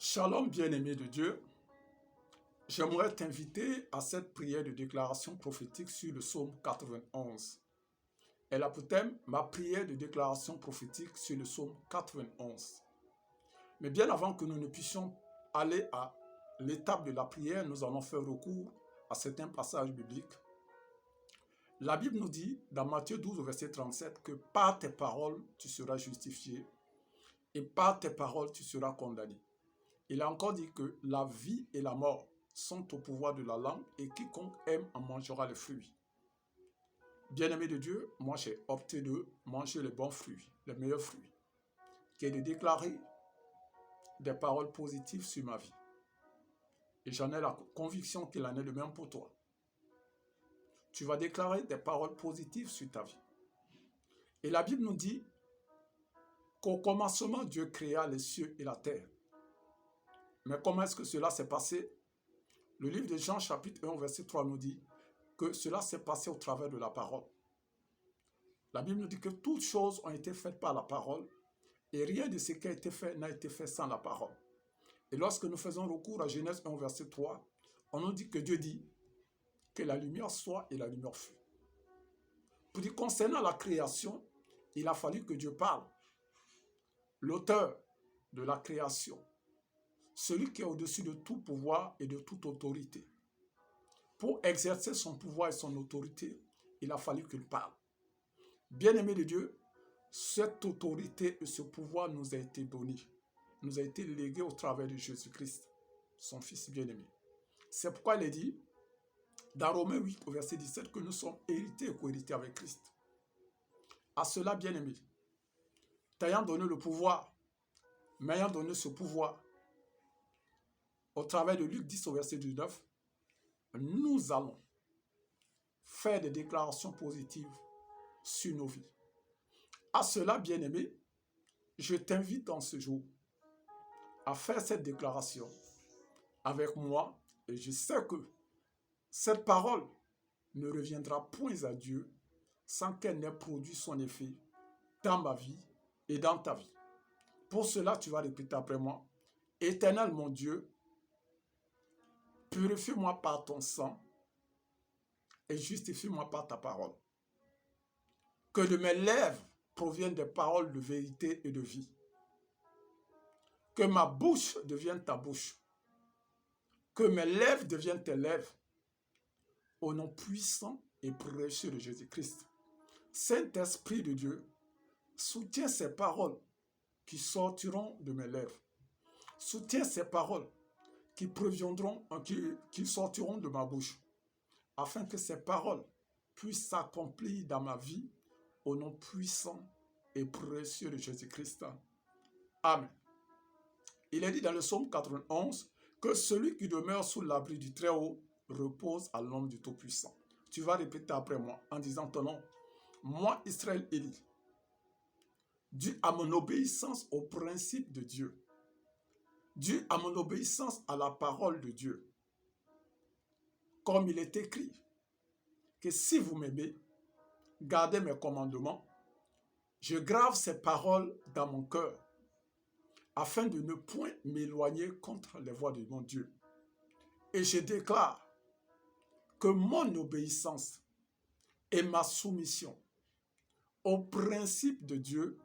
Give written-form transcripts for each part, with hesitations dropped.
Shalom bien-aimé de Dieu, j'aimerais t'inviter à cette prière de déclaration prophétique sur le psaume 91. Elle a pour thème ma prière de déclaration prophétique sur le psaume 91. Mais bien avant que nous ne puissions aller à l'étape de la prière, nous allons faire recours à certains passages bibliques. La Bible nous dit dans Matthieu 12 au verset 37 que par tes paroles tu seras justifié et par tes paroles tu seras condamné. Il a encore dit que la vie et la mort sont au pouvoir de la langue et quiconque aime en mangera les fruits. Bien-aimé de Dieu, moi j'ai opté de manger les bons fruits, les meilleurs fruits, qui est de déclarer des paroles positives sur ma vie. Et j'en ai la conviction qu'il en est de même pour toi. Tu vas déclarer des paroles positives sur ta vie. Et la Bible nous dit qu'au commencement, Dieu créa les cieux et la terre. Mais comment est-ce que cela s'est passé? Le livre de Jean chapitre 1 verset 3 nous dit que cela s'est passé au travers de la parole. La Bible nous dit que toutes choses ont été faites par la parole et rien de ce qui a été fait n'a été fait sans la parole. Et lorsque nous faisons recours à Genèse 1 verset 3, on nous dit que Dieu dit que la lumière soit et la lumière fut. Pour dire concernant la création, il a fallu que Dieu parle. L'auteur de la création, celui qui est au-dessus de tout pouvoir et de toute autorité. Pour exercer son pouvoir et son autorité, il a fallu qu'il parle. Bien-aimé de Dieu, cette autorité et ce pouvoir nous a été donné, nous a été légué au travers de Jésus-Christ, son Fils bien-aimé. C'est pourquoi il est dit, dans Romains 8, au verset 17, que nous sommes hérités et co-hérités avec Christ. À cela, bien-aimé, t'ayant donné le pouvoir, m'ayant donné ce pouvoir, au travers de Luc 10, au verset 19, nous allons faire des déclarations positives sur nos vies. À cela, bien-aimé, je t'invite en ce jour à faire cette déclaration avec moi et je sais que cette parole ne reviendra point à Dieu sans qu'elle n'ait produit son effet dans ma vie et dans ta vie. Pour cela, tu vas répéter après moi. Éternel mon Dieu, purifie-moi par ton sang et justifie-moi par ta parole. Que de mes lèvres proviennent des paroles de vérité et de vie. Que ma bouche devienne ta bouche. Que mes lèvres deviennent tes lèvres. Au nom puissant et précieux de Jésus-Christ. Saint-Esprit de Dieu, soutiens ces paroles qui sortiront de mes lèvres. Soutiens ces paroles qui sortiront de ma bouche, afin que ces paroles puissent s'accomplir dans ma vie, au nom puissant et précieux de Jésus-Christ. Amen. Il est dit dans le psaume 91 que celui qui demeure sous l'abri du Très-Haut repose à l'ombre du Tout-Puissant. Tu vas répéter après moi en disant ton nom. Moi, Israël Élie, dû à mon obéissance au principe de Dieu, dû à mon obéissance à la parole de Dieu, comme il est écrit, que si vous m'aimez, gardez mes commandements, je grave ces paroles dans mon cœur, afin de ne point m'éloigner contre les voies de mon Dieu. Et je déclare que mon obéissance et ma soumission au principe de Dieu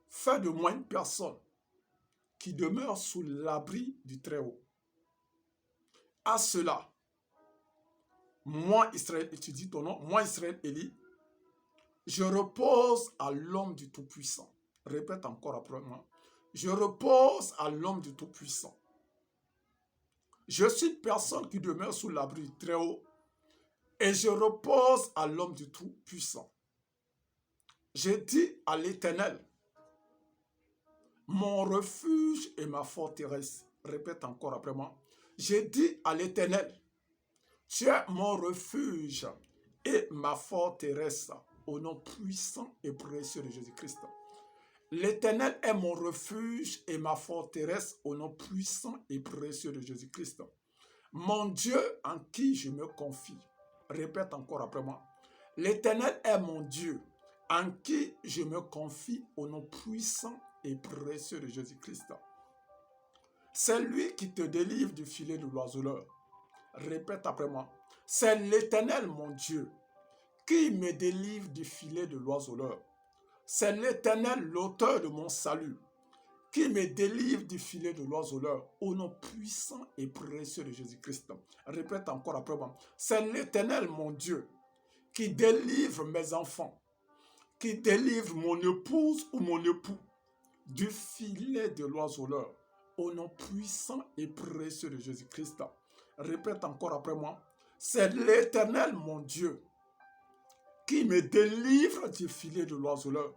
fait de moi une personne qui demeure sous l'abri du Très-Haut. À cela, moi Israël, tu dis ton nom, moi Israël Élie, je repose à l'homme du Tout-Puissant. Répète encore après moi. Je repose à l'homme du Tout-Puissant. Je suis une personne qui demeure sous l'abri du Très-Haut et je repose à l'homme du Tout-Puissant. Je dis à l'Éternel, mon refuge et ma forteresse. Répète encore après moi. Je dis à l'Éternel, tu es mon refuge et ma forteresse, au nom puissant et précieux de Jésus-Christ. L'Éternel est mon refuge et ma forteresse, au nom puissant et précieux de Jésus-Christ. Mon Dieu en qui je me confie. Répète encore après moi. L'Éternel est mon Dieu en qui je me confie, au nom puissant et précieux de Jésus-Christ. C'est lui qui te délivre du filet de l'oiseleur. Répète après moi. C'est l'Éternel, mon Dieu, qui me délivre du filet de l'oiseleur. C'est l'Éternel, l'auteur de mon salut, qui me délivre du filet de l'oiseleur, au nom puissant et précieux de Jésus-Christ. Répète encore après moi. C'est l'Éternel, mon Dieu, qui délivre mes enfants, qui délivre mon épouse ou mon époux du filet de l'oiseleur, au nom puissant et précieux de Jésus-Christ. Répète encore après moi. C'est l'Éternel, mon Dieu, qui me délivre du filet de l'oiseleur,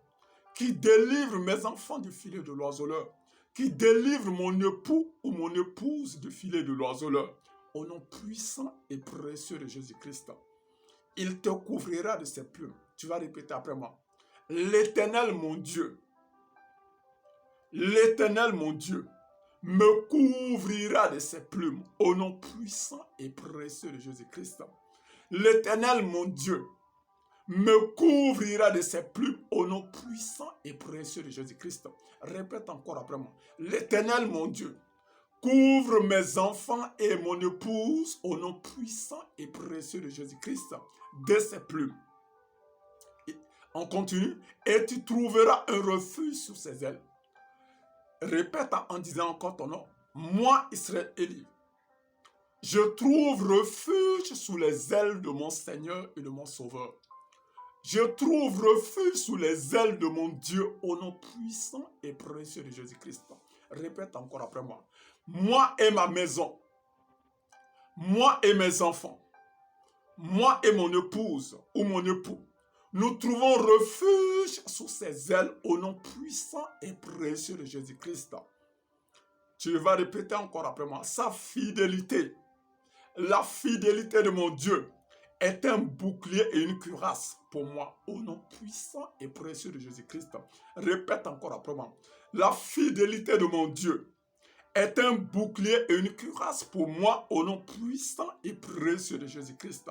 qui délivre mes enfants du filet de l'oiseleur, qui délivre mon époux ou mon épouse du filet de l'oiseleur, au nom puissant et précieux de Jésus-Christ. Il te couvrira de ses plumes. Tu vas répéter après moi. L'Éternel, mon Dieu, l'Éternel, mon Dieu, me couvrira de ses plumes, au nom puissant et précieux de Jésus-Christ. L'Éternel, mon Dieu, me couvrira de ses plumes, au nom puissant et précieux de Jésus-Christ. Répète encore après moi. L'Éternel, mon Dieu, couvre mes enfants et mon épouse, au nom puissant et précieux de Jésus-Christ, de ses plumes. On continue. Et tu trouveras un refuge sous ses ailes. Répète en disant encore ton nom. Moi, Israël Élie, je trouve refuge sous les ailes de mon Seigneur et de mon Sauveur. Je trouve refuge sous les ailes de mon Dieu, au nom puissant et précieux de Jésus-Christ. Répète encore après moi. Moi et ma maison, moi et mes enfants, moi et mon épouse ou mon époux, nous trouvons refuge sous ses ailes, au nom puissant et précieux de Jésus-Christ. Tu vas répéter encore après moi. Sa fidélité, la fidélité de mon Dieu, est un bouclier et une cuirasse pour moi, au nom puissant et précieux de Jésus-Christ. Répète encore après moi. La fidélité de mon Dieu est un bouclier et une cuirasse pour moi, au nom puissant et précieux de Jésus-Christ.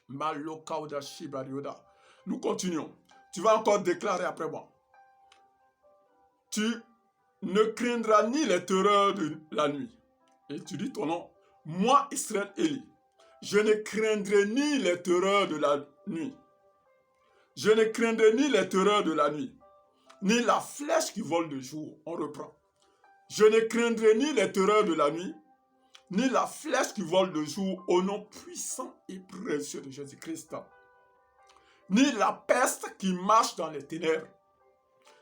Malokauda Shibarioda. Nous continuons. Tu vas encore déclarer après moi. Tu ne craindras ni les terreurs de la nuit. Et tu dis ton nom. Moi, Israël Élie, je ne craindrai ni les terreurs de la nuit. Je ne craindrai ni les terreurs de la nuit, ni la flèche qui vole de jour. On reprend. Je ne craindrai ni les terreurs de la nuit, ni la flèche qui vole de jour, au nom puissant et précieux de Jésus-Christ. Ni la peste qui marche dans les ténèbres.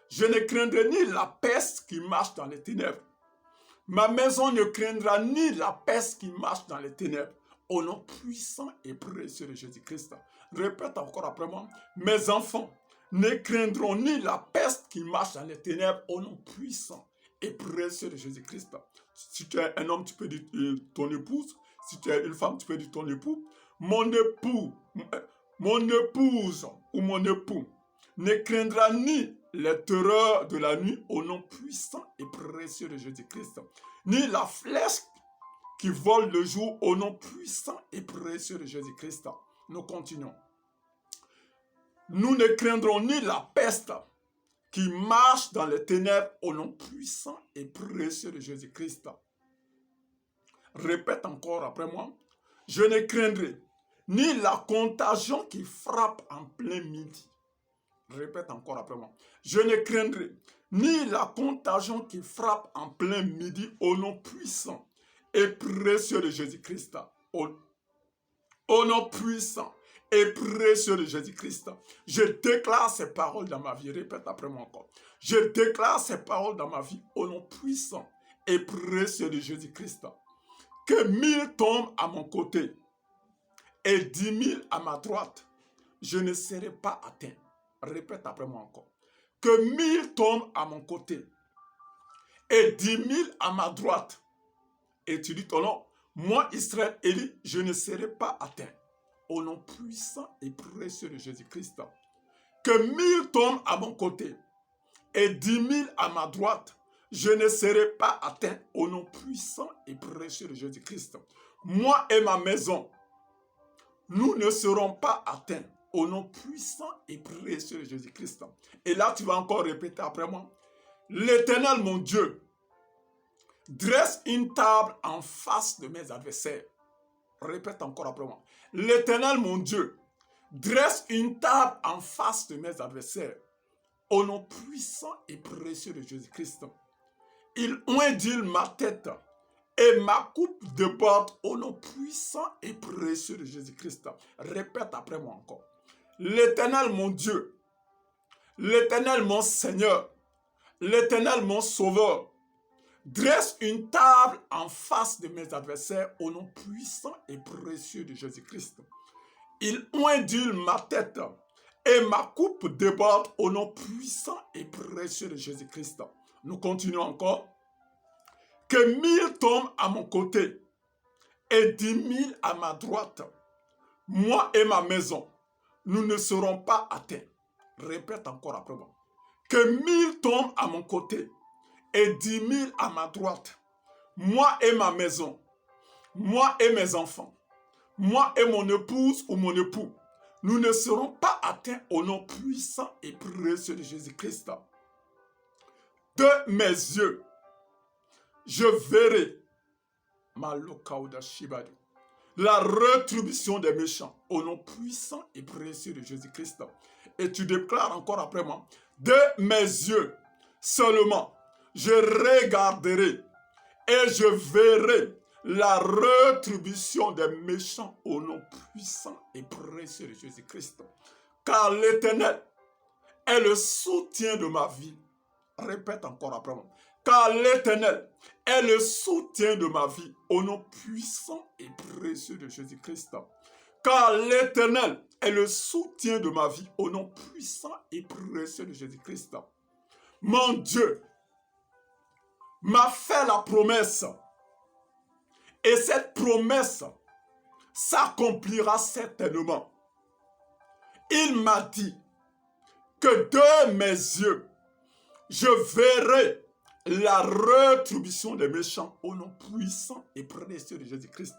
Je ne craindrai ni la peste qui marche dans les ténèbres. Ma maison ne craindra ni la peste qui marche dans les ténèbres, au nom puissant et précieux de Jésus-Christ. Répète encore après moi. Mes enfants ne craindront ni la peste qui marche dans les ténèbres, au nom puissant et précieux de Jésus-Christ. Si tu es un homme, tu peux dire ton épouse. Si tu es une femme, tu peux dire ton époux. Mon époux, mon épouse ou mon époux ne craindra ni les terreurs de la nuit, au nom puissant et précieux de Jésus-Christ, ni la flèche qui vole le jour, au nom puissant et précieux de Jésus-Christ. Nous continuons. Nous ne craindrons ni la peste qui marche dans les ténèbres, au nom puissant et précieux de Jésus-Christ. Répète encore après moi. Je ne craindrai ni la contagion qui frappe en plein midi. Répète encore après moi. Je ne craindrai ni la contagion qui frappe en plein midi, au nom puissant et précieux de Jésus-Christ. Au nom puissant et précieux de Jésus-Christ. Je déclare ces paroles dans ma vie. Répète après moi encore. Je déclare ces paroles dans ma vie, au nom puissant et précieux de Jésus-Christ. Que 1000 tombent à mon côté et 10 000 à ma droite, je ne serai pas atteint. Répète après moi encore. Que 1000 tombent à mon côté et 10 000 à ma droite. Et tu dis ton nom. Moi, Israël Élie, je ne serai pas atteint. Au nom puissant et précieux de Jésus-Christ. Que 1000 tombent à mon côté et 10 000 à ma droite, je ne serai pas atteint. Au nom puissant et précieux de Jésus-Christ. Moi et ma maison, nous ne serons pas atteints, au nom puissant et précieux de Jésus-Christ. Et là, tu vas encore répéter après moi. L'Éternel, mon Dieu, dresse une table en face de mes adversaires. Répète encore après moi. L'Éternel, mon Dieu, dresse une table en face de mes adversaires. Au nom puissant et précieux de Jésus-Christ. Il oint ma tête et ma coupe déborde au nom puissant et précieux de Jésus-Christ. Répète après moi encore. L'Éternel, mon Dieu, l'Éternel, mon Seigneur, l'Éternel, mon Sauveur, dresse une table en face de mes adversaires au nom puissant et précieux de Jésus-Christ. Il oint ma tête et ma coupe déborde au nom puissant et précieux de Jésus-Christ. Nous continuons encore. Que 1000 tombent à mon côté et 10 000 à ma droite. Moi et ma maison, nous ne serons pas atteints. Répète encore après moi. Que 1000 tombent à mon côté et 10 000 à ma droite. Moi et ma maison, moi et mes enfants, moi et mon épouse ou mon époux, nous ne serons pas atteints au nom puissant et précieux de Jésus-Christ. De mes yeux, je verrai la rétribution des méchants au nom puissant et précieux de Jésus-Christ. Et tu déclares encore après moi, de mes yeux seulement, je regarderai et je verrai la rétribution des méchants au nom puissant et précieux de Jésus-Christ. Car l'Éternel est le soutien de ma vie. Répète encore après moi. Car l'Éternel est le soutien de ma vie au nom puissant et précieux de Jésus-Christ. Car l'Éternel est le soutien de ma vie au nom puissant et précieux de Jésus-Christ. Mon Dieu m'a fait la promesse et cette promesse s'accomplira certainement. Il m'a dit que de mes yeux, je verrai la rétribution des méchants au nom puissant et précieux de Jésus-Christ.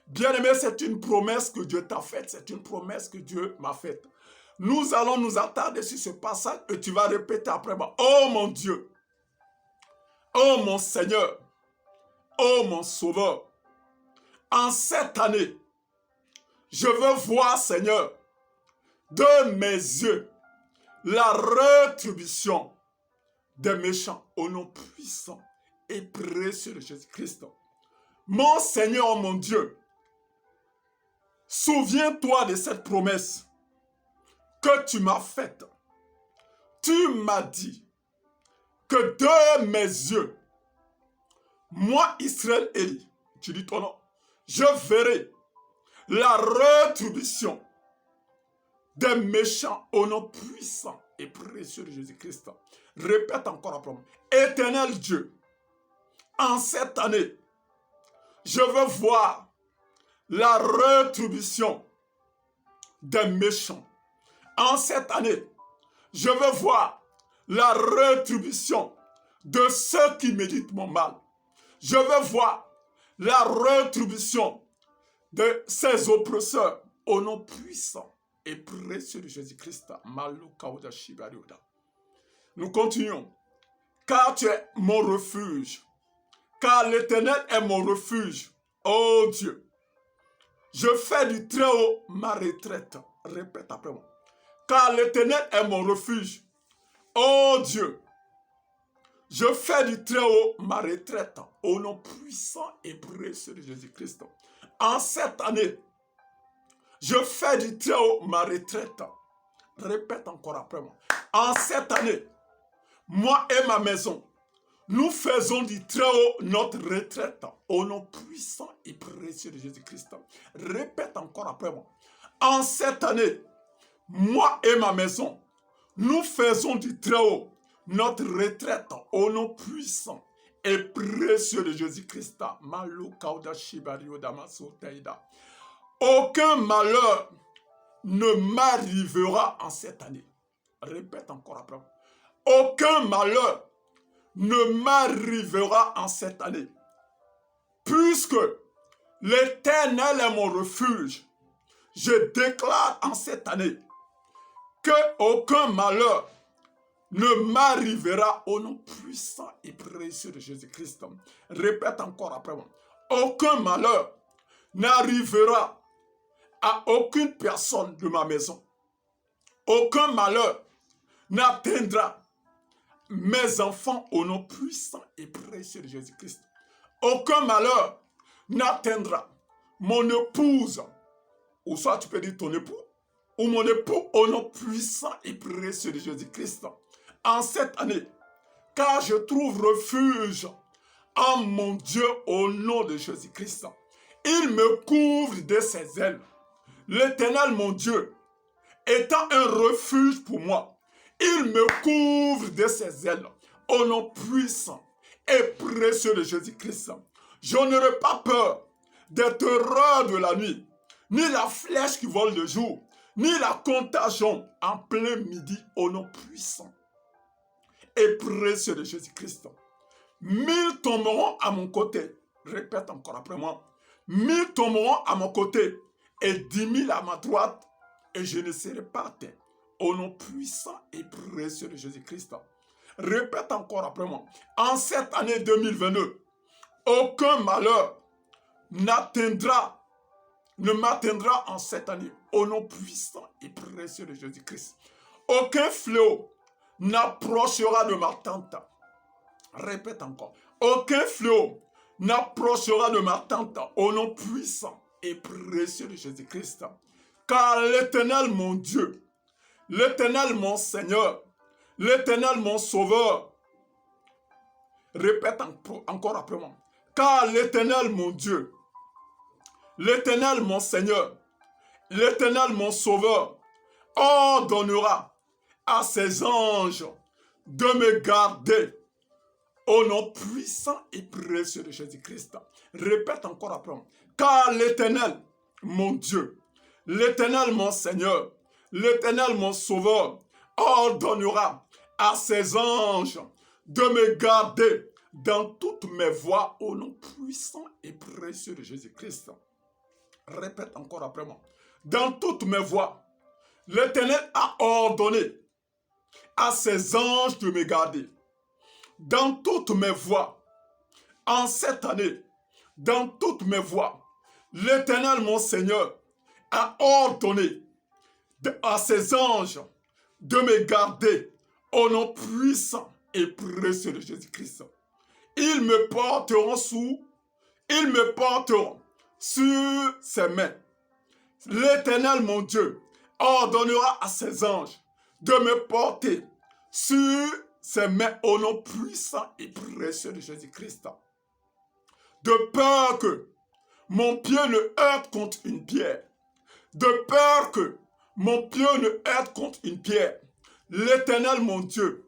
Bien-aimé, c'est une promesse que Dieu t'a faite, c'est une promesse que Dieu m'a faite. Nous allons nous attarder sur ce passage et tu vas répéter après moi. Oh mon Dieu, oh mon Seigneur, oh mon Sauveur, en cette année, je veux voir, Seigneur, de mes yeux, la rétribution des méchants au nom puissant et précieux de Jésus-Christ. Mon Seigneur, mon Dieu, souviens-toi de cette promesse que tu m'as faite. Tu m'as dit que de mes yeux, moi, Israël Élie, tu dis ton nom, je verrai la rétribution des méchants au nom puissant et précieux de Jésus-Christ. Répète encore après moi. Éternel Dieu, en cette année, je veux voir la rétribution des méchants. En cette année, je veux voir la rétribution de ceux qui méditent mon mal. Je veux voir la rétribution de ces oppresseurs au nom puissant et précieux de Jésus-Christ. Nous continuons. Car tu es mon refuge. Car l'Éternel est mon refuge. Oh Dieu. Je fais du très haut ma retraite. Répète après moi. Car l'Éternel est mon refuge. Oh Dieu. Je fais du très haut ma retraite. Au nom puissant et précieux de Jésus-Christ. En cette année, je fais du très haut ma retraite. Répète encore après moi. En cette année, moi et ma maison, nous faisons du très haut notre retraite au nom puissant et précieux de Jésus-Christ. Répète encore après moi. En cette année, moi et ma maison, nous faisons du très haut notre retraite au nom puissant et précieux de Jésus-Christ. Aucun malheur ne m'arrivera en cette année. Répète encore après moi. Aucun malheur ne m'arrivera en cette année. Puisque l'Éternel est mon refuge, je déclare en cette année que aucun malheur ne m'arrivera au nom puissant et précieux de Jésus-Christ. Répète encore après moi. Aucun malheur n'arrivera à aucune personne de ma maison. Aucun malheur n'atteindra mes enfants au nom puissant et précieux de Jésus-Christ. Aucun malheur n'atteindra mon épouse, ou soit tu peux dire ton époux, ou mon époux au nom puissant et précieux de Jésus-Christ. En cette année, car je trouve refuge en mon Dieu au nom de Jésus-Christ. Il me couvre de ses ailes. L'Éternel, mon Dieu, étant un refuge pour moi, il me couvre de ses ailes au nom puissant et précieux de Jésus-Christ. Je n'aurai pas peur des terreurs de la nuit, ni la flèche qui vole le jour, ni la contagion en plein midi au nom puissant et précieux de Jésus-Christ. 1000 tomberont à mon côté. Répète encore après moi. 1000 tomberont à mon côté et 10 000 à ma droite et je ne serai pas atteint. Au nom puissant et précieux de Jésus-Christ. Répète encore après moi. En cette année 2022, aucun malheur ne m'atteindra en cette année. Au nom puissant et précieux de Jésus-Christ. Aucun fléau n'approchera de ma tente. Répète encore. Aucun fléau n'approchera de ma tente au nom puissant et précieux de Jésus-Christ. Car l'Éternel mon Dieu, l'Éternel mon Seigneur, l'Éternel mon Sauveur. Répète encore après moi. Car l'Éternel mon Dieu, l'Éternel mon Seigneur, l'Éternel mon Sauveur ordonnera à ses anges de me garder au nom puissant et précieux de Jésus-Christ. Répète encore après moi. Car l'Éternel, mon Dieu, l'Éternel, mon Seigneur, l'Éternel, mon Sauveur, ordonnera à ses anges de me garder dans toutes mes voies au nom puissant et précieux de Jésus-Christ. Répète encore après moi. Dans toutes mes voies, l'Éternel a ordonné à ses anges de me garder. Dans toutes mes voies, en cette année, dans toutes mes voies, l'Éternel, mon Seigneur, a ordonné à ses anges de me garder au nom puissant et précieux de Jésus-Christ. Ils me porteront sur ses mains. L'Éternel, mon Dieu, ordonnera à ses anges de me porter sur ses mains au nom puissant et précieux de Jésus-Christ. De peur que mon pied ne heurte contre une pierre. De peur que mon pied ne heurte contre une pierre. L'Éternel, mon Dieu,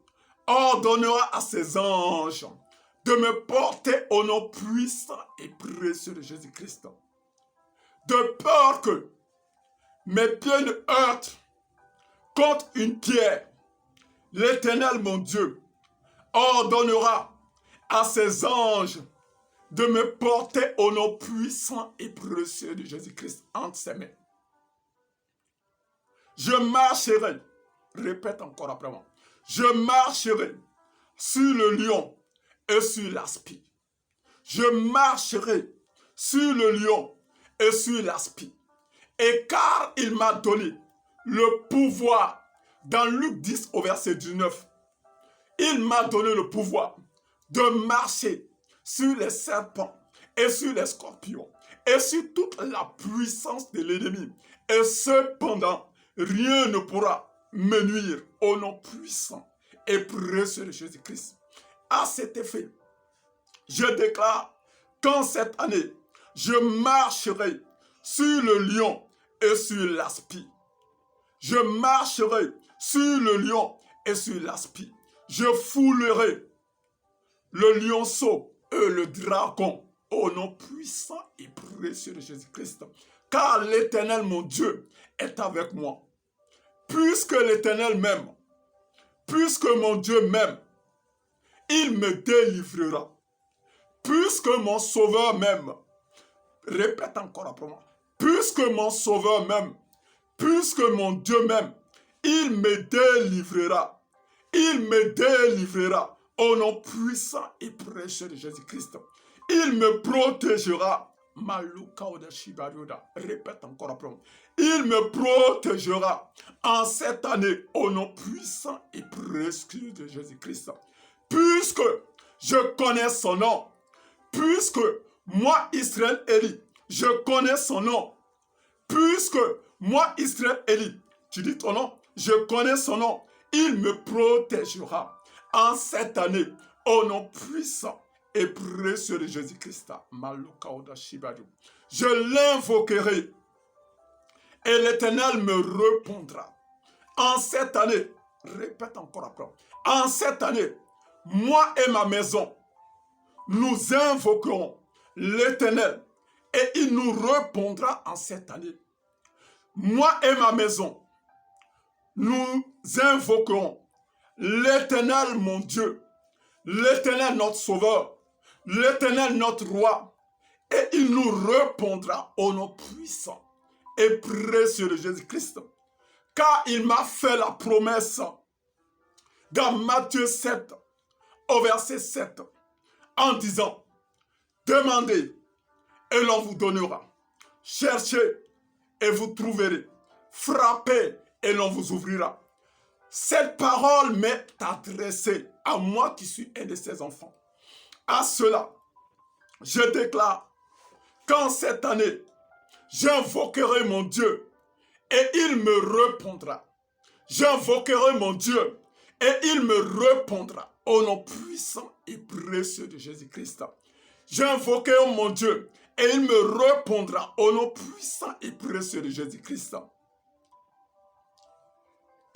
ordonnera à ses anges de me porter au nom puissant et précieux de Jésus-Christ. De peur que mes pieds ne heurtent contre une pierre. L'Éternel, mon Dieu, ordonnera à ses anges de me porter au nom puissant et précieux de Jésus-Christ entre ses mains. Je marcherai, répète encore après moi, je marcherai sur le lion et sur l'aspi. Je marcherai sur le lion et sur l'aspi. Et car il m'a donné le pouvoir, dans Luc 10 au verset 19, il m'a donné le pouvoir de marcher sur les serpents et sur les scorpions et sur toute la puissance de l'ennemi. Et cependant, rien ne pourra me nuire au nom puissant et précieux de Jésus-Christ. À cet effet, je déclare qu'en cette année, je marcherai sur le lion et sur l'aspi. Je marcherai sur le lion et sur l'aspi. Je foulerai le lionceau et le dragon au nom puissant et précieux de Jésus-Christ. Car l'Éternel, mon Dieu, est avec moi. Puisque l'Éternel m'aime, puisque mon Dieu m'aime, il me délivrera. Puisque mon Sauveur m'aime, répète encore après moi. Puisque mon Sauveur m'aime, puisque mon Dieu m'aime, il me délivrera. Il me délivrera au nom puissant et précieux de Jésus-Christ. Il me protégera. Répète encore après. Il me protégera en cette année au nom puissant et précieux de Jésus-Christ. Puisque je connais son nom, puisque moi, Israël Élie, je connais son nom, puisque moi, Israël Élie, tu dis ton nom, je connais son nom, il me protégera en cette année au nom puissant et précieux de Jésus-Christ. Je l'invoquerai et l'Éternel me répondra. En cette année, répète encore après, en cette année, moi et ma maison, nous invoquerons l'Éternel et il nous répondra en cette année. Moi et ma maison, nous invoquerons l'Éternel mon Dieu, l'Éternel notre Sauveur, l'Éternel notre Roi, et il nous répondra au nom puissant et précieux de Jésus-Christ. Car il m'a fait la promesse dans Matthieu 7, au verset 7, en disant, demandez et l'on vous donnera. Cherchez et vous trouverez. Frappez et l'on vous ouvrira. Cette parole m'est adressée à moi qui suis un de ses enfants. À cela, je déclare qu'en cette année, j'invoquerai mon Dieu et il me répondra. J'invoquerai mon Dieu et il me répondra au nom puissant et précieux de Jésus-Christ. J'invoquerai mon Dieu et il me répondra au nom puissant et précieux de Jésus-Christ.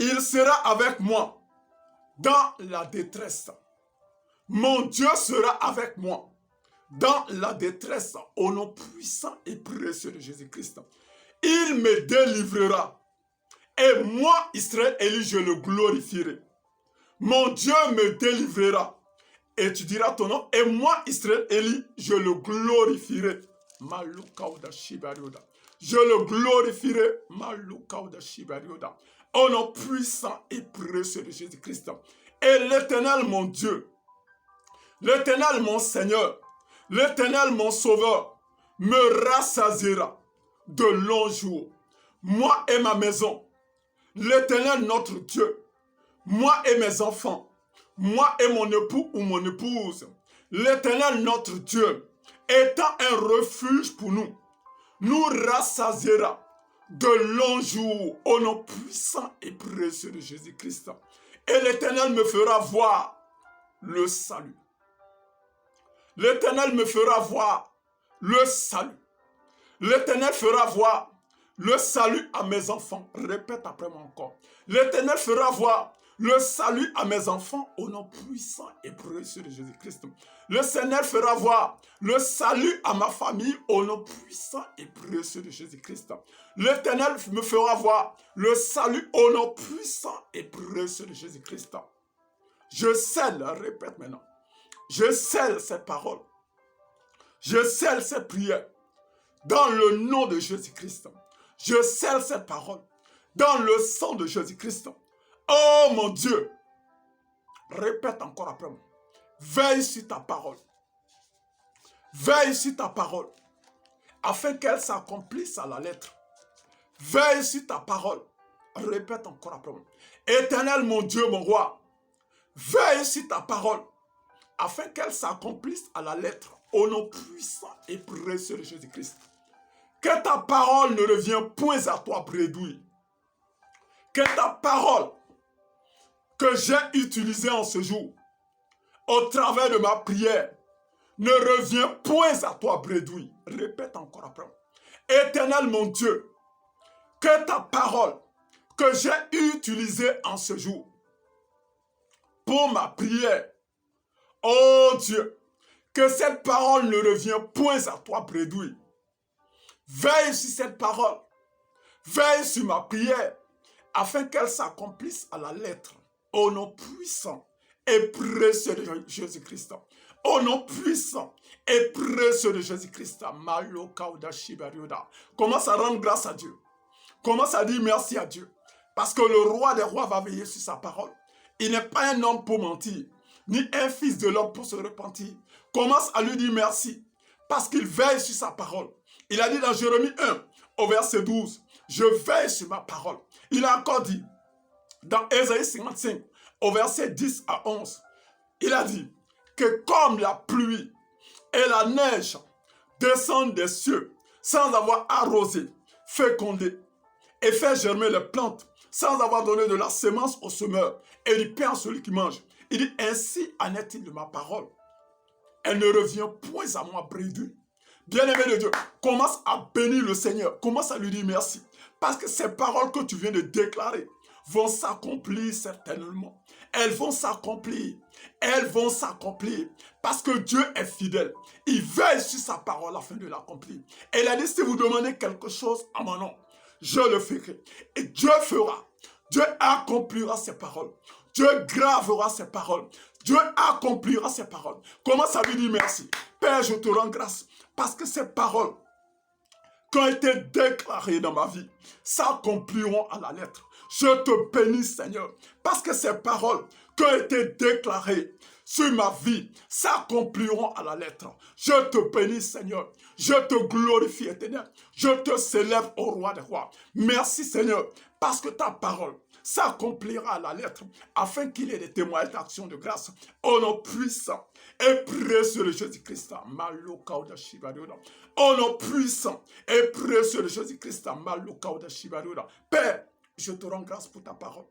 Il sera avec moi dans la détresse. Mon Dieu sera avec moi dans la détresse au nom puissant et précieux de Jésus-Christ. Il me délivrera et moi, Israël Élie, je le glorifierai. Mon Dieu me délivrera et tu diras ton nom et moi, Israël Élie, je le glorifierai. Je le glorifierai au nom puissant et précieux de Jésus-Christ. Et l'Éternel mon Dieu, l'Éternel mon Seigneur, l'Éternel mon Sauveur me rassasiera de longs jours. Moi et ma maison, l'Éternel notre Dieu, moi et mes enfants, moi et mon époux ou mon épouse, l'Éternel notre Dieu, étant un refuge pour nous, nous rassasiera de longs jours au nom puissant et précieux de Jésus-Christ. Et l'Éternel me fera voir le salut. L'Éternel me fera voir le salut. L'Éternel fera voir le salut à mes enfants. Répète après moi encore. L'Éternel fera voir le salut à mes enfants au nom puissant et précieux de Jésus-Christ. Le Seigneur fera voir le salut à ma famille au nom puissant et précieux de Jésus-Christ. L'Éternel me fera voir le salut au nom puissant et précieux de Jésus-Christ. Je scelle, répète maintenant, je scelle ces paroles, je scelle ces prières dans le nom de Jésus-Christ. Je scelle ces paroles dans le sang de Jésus-Christ. Oh mon Dieu, répète encore après moi. Veille sur ta parole. Veille sur ta parole, afin qu'elle s'accomplisse à la lettre. Veille sur ta parole. Répète encore après moi. Éternel mon Dieu, mon roi, veille sur ta parole, afin qu'elle s'accomplisse à la lettre, au nom puissant et précieux de Jésus-Christ. Que ta parole ne revienne point à toi bredouille. Que ta parole que j'ai utilisée en ce jour, au travers de ma prière, ne revient point à toi bredouille. Répète encore après. Éternel mon Dieu, que ta parole que j'ai utilisée en ce jour pour ma prière, oh Dieu, que cette parole ne revient point à toi bredouille. Veille sur cette parole, veille sur ma prière, afin qu'elle s'accomplisse à la lettre, au nom puissant et précieux de Jésus-Christ. Au nom puissant et précieux de Jésus-Christ. Commence à rendre grâce à Dieu. Commence à dire merci à Dieu. Parce que le roi des rois va veiller sur sa parole. Il n'est pas un homme pour mentir, ni un fils de l'homme pour se repentir. Commence à lui dire merci, parce qu'il veille sur sa parole. Il a dit dans Jérémie 1, au verset 12, je veille sur ma parole. Il a encore dit, dans Ésaïe 55, au verset 10 à 11, il a dit que comme la pluie et la neige descendent des cieux sans avoir arrosé, fécondé et fait germer les plantes sans avoir donné de la semence au semeur et du pain à celui qui mange. Il dit, ainsi en est-il de ma parole. Elle ne revient point à moi bredue. Bien-aimé de Dieu, commence à bénir le Seigneur. Commence à lui dire merci. Parce que ces paroles que tu viens de déclarer vont s'accomplir certainement. Elles vont s'accomplir. Elles vont s'accomplir. Parce que Dieu est fidèle. Il veille sur sa parole afin de l'accomplir. Et il a dit, si vous demandez quelque chose à mon nom, je le ferai. Et Dieu fera. Dieu accomplira ses paroles. Dieu gravera ses paroles. Dieu accomplira ses paroles. Commence à lui dire merci. Père, je te rends grâce parce que ces paroles qui ont été déclarées dans ma vie s'accompliront à la lettre. Je te bénis, Seigneur, parce que ces paroles qui ont été déclarées sur ma vie s'accompliront à la lettre. Je te bénis, Seigneur. Je te glorifie, Éternel. Je te célèbre au roi des rois. Merci, Seigneur, parce que ta parole s'accomplira à la lettre, afin qu'il y ait des témoignages d'action de grâce au nom puissant et précieux de Jésus-Christ. Au nom puissant et précieux de Jésus-Christ. Père, je te rends grâce pour ta parole.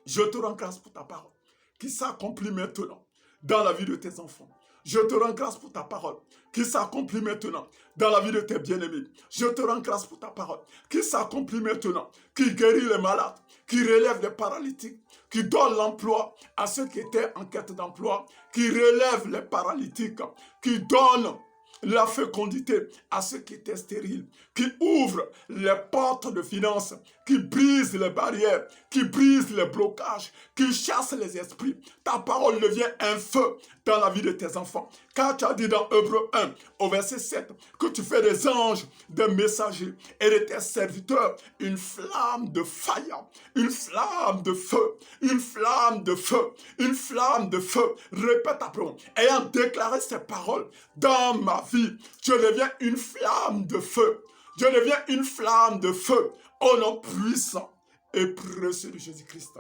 Je te rends grâce pour ta parole qui s'accomplit maintenant dans la vie de tes enfants. Je te rends grâce pour ta parole qui s'accomplit maintenant dans la vie de tes bien-aimés. Je te rends grâce pour ta parole qui s'accomplit maintenant, qui guérit les malades, qui relève les paralytiques, qui donne l'emploi à ceux qui étaient en quête d'emploi, qui relève les paralytiques, qui donne la fécondité à ceux qui étaient stériles, qui ouvre les portes de finances, qui brise les barrières, qui brise les blocages, qui chasse les esprits. Ta parole devient un feu dans la vie de tes enfants. Car tu as dit dans Hébreux 1, au verset 7, que tu fais des anges, des messagers et de tes serviteurs une flamme de fire, une flamme de feu, une flamme de feu, une flamme de feu. Répète après moi. Ayant déclaré ces paroles dans ma vie, je deviens une flamme de feu. Je deviens une flamme de feu au nom puissant et précieux de Jésus-Christ.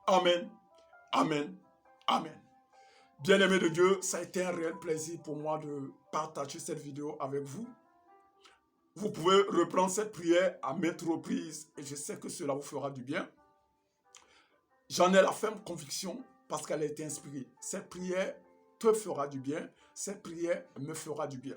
Amen, amen, amen. Bien-aimés de Dieu, ça a été un réel plaisir pour moi de partager cette vidéo avec vous. Vous pouvez reprendre cette prière à maintes reprises et je sais que cela vous fera du bien. J'en ai la ferme conviction parce qu'elle a été inspirée. Cette prière te fera du bien, cette prière me fera du bien.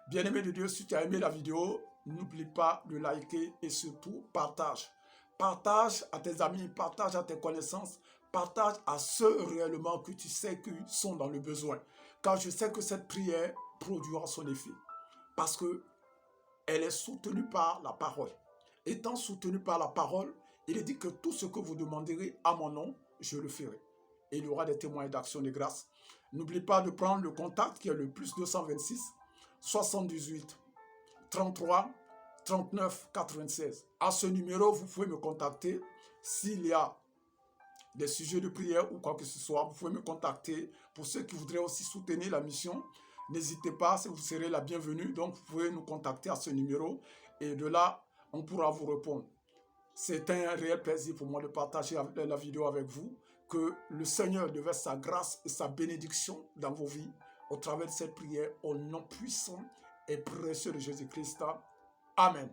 Bien-aimé de Dieu, si tu as aimé la vidéo, n'oublie pas de liker et surtout partage. Partage à tes amis, partage à tes connaissances, partage à ceux réellement que tu sais qu'ils sont dans le besoin. Car je sais que cette prière produira son effet. Parce qu'elle est soutenue par la parole. Étant soutenue par la parole, il est dit que tout ce que vous demanderez à mon nom, je le ferai. Et il y aura des témoignages d'action de grâce. N'oublie pas de prendre le contact qui est le plus 226 78 33 39 96. À ce numéro, vous pouvez me contacter s'il y a des sujets de prière ou quoi que ce soit. Vous pouvez me contacter. Pour ceux qui voudraient aussi soutenir la mission, n'hésitez pas, vous serez la bienvenue. Donc, vous pouvez nous contacter à ce numéro et de là, on pourra vous répondre. C'est un réel plaisir pour moi de partager la vidéo avec vous. Que le Seigneur déverse sa grâce et sa bénédiction dans vos vies au travers de cette prière au nom puissant et précieux de Jésus-Christ. Amen.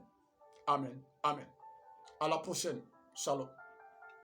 Amen. Amen. À la prochaine. Shalom.